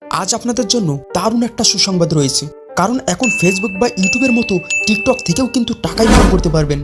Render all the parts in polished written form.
আজ আপনাদের জন্য দারুণ একটা সুসংবাদ রয়েছে, কারণ এখন ফেসবুক বা ইউটিউবের মতো টিকটক থেকেও কিন্তু টাকা ইনকাম করতে পারবেন।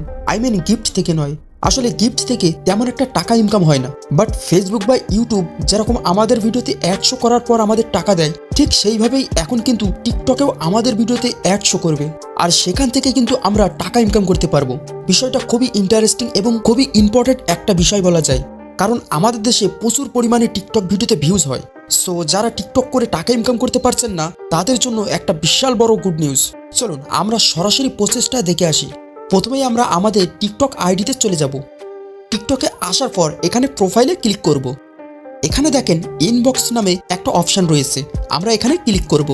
গিফট থেকে নয়, আসলে গিফট থেকে তেমন একটা টাকা ইনকাম হয় না, বাট ফেসবুক বা ইউটিউব যেরকম আমাদের ভিডিওতে অ্যাড শো করার পর আমাদের টাকা দেয়, ঠিক সেইভাবেই এখন কিন্তু টিকটকেও আমাদের ভিডিওতে অ্যাড শো করবে, আর সেখান থেকে কিন্তু আমরা টাকা ইনকাম করতে পারবো। বিষয়টা খুবই ইন্টারেস্টিং এবং খুবই ইম্পর্টেন্ট একটা বিষয় বলা যায়, কারণ আমাদের দেশে প্রচুর পরিমাণে টিকটক ভিডিওতে ভিউজ হয়। সো যারা টিকটক করে টাকা ইনকাম করতে পারছেন না, তাদের জন্য একটা বিশাল বড় গুড নিউজ। চলুন আমরা সরাসরি প্রসেসটা দেখে আসি। প্রথমেই আমরা আমাদের টিকটক আইডিতে চলে যাব। টিকটকে আসার পর এখানে প্রোফাইলে ক্লিক করব। এখানে দেখেন ইনবক্স নামে একটা অপশান রয়েছে, আমরা এখানে ক্লিক করব।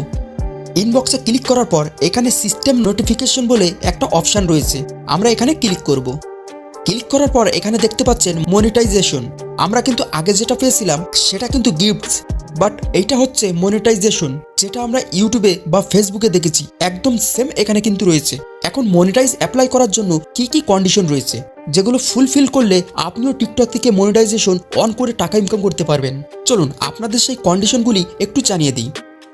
ইনবক্সে ক্লিক করার পর এখানে সিস্টেম নোটিফিকেশন বলে একটা অপশান রয়েছে, আমরা এখানে ক্লিক করব। ক্লিক করার পর এখানে দেখতে পাচ্ছেন মনিটাইজেশন। আমরা কিন্তু আগে যেটা পেয়েছিলাম সেটা কিন্তু গিফটস, বাট এইটা হচ্ছে মনিটাইজেশন, যেটা আমরা ইউটিউবে বা ফেসবুকে দেখেছি একদম সেম এখানে কিন্তু রয়েছে। এখন মনিটাইজ অ্যাপ্লাই করার জন্য কি কি কন্ডিশন রয়েছে, যেগুলো ফুলফিল করলে আপনিও টিকটক থেকে মনিটাইজেশন অন করে টাকা ইনকাম করতে পারবেন। চলুন আপনাদের সেই কন্ডিশনগুলি একটু জানিয়ে দিই।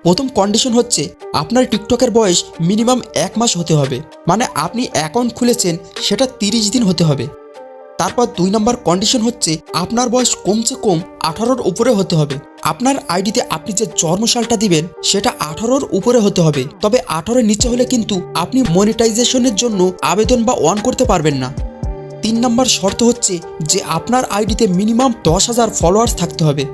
প্রথম কন্ডিশন হচ্ছে আপনার টিকটকের বয়স মিনিমাম 1 মাস হতে হবে, মানে আপনি অ্যাকাউন্ট খুলেছেন সেটা 30 দিন হতে হবে। তারপর 2 নম্বর কন্ডিশন হচ্ছে আপনার বয়স কমসে কম 18-র উপরে হতে হবে। আপনার আইডিতে আপনি যে জন্মসালটা দিবেন সেটা 18-র উপরে হতে হবে, তবে 18-এর নিচে হলে কিন্তু আপনি মনিটাইজেশনের জন্য আবেদন বা অন করতে পারবেন না। 3 নম্বর শর্ত হচ্ছে যে আপনার আইডিতে মিনিমাম 10,000 ফলোয়ার্স থাকতে হবে।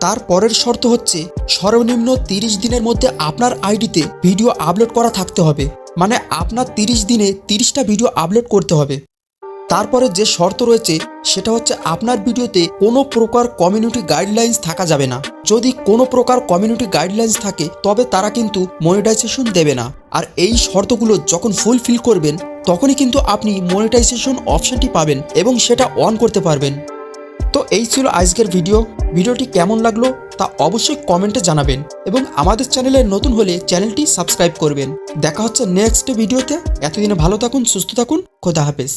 তার পরের শর্ত হচ্ছে সর্বনিম্ন 30 দিনের মধ্যে আপনার আইডিতে ভিডিও আপলোড করা থাকতে হবে, মানে আপনার 30 দিনে 30টা ভিডিও আপলোড করতে হবে। তারপরে যে শর্ত রয়েছে সেটা হচ্ছে আপনার ভিডিওতে কোনো প্রকার কমিউনিটি গাইডলাইন্স থাকা যাবে না। যদি কোনো প্রকার কমিউনিটি গাইডলাইন্স থাকে তবে তারা কিন্তু মনিটাইজেশন দেবে না। আর এই শর্তগুলো যখন ফুলফিল করবেন তখনই কিন্তু আপনি মনিটাইজেশন অপশনটি পাবেন এবং সেটা অন করতে পারবেন। তো এই ছিল আজকের ভিডিওটি কেমন লাগলো তা অবশ্যই কমেন্টে জানাবেন, এবং আমাদের চ্যানেলে নতুন হলে চ্যানেলটি সাবস্ক্রাইব করবেন। দেখা হচ্ছে নেক্সট ভিডিওতে। এতদিনে ভালো থাকুন, সুস্থ থাকুন, খোদা হাফেজ।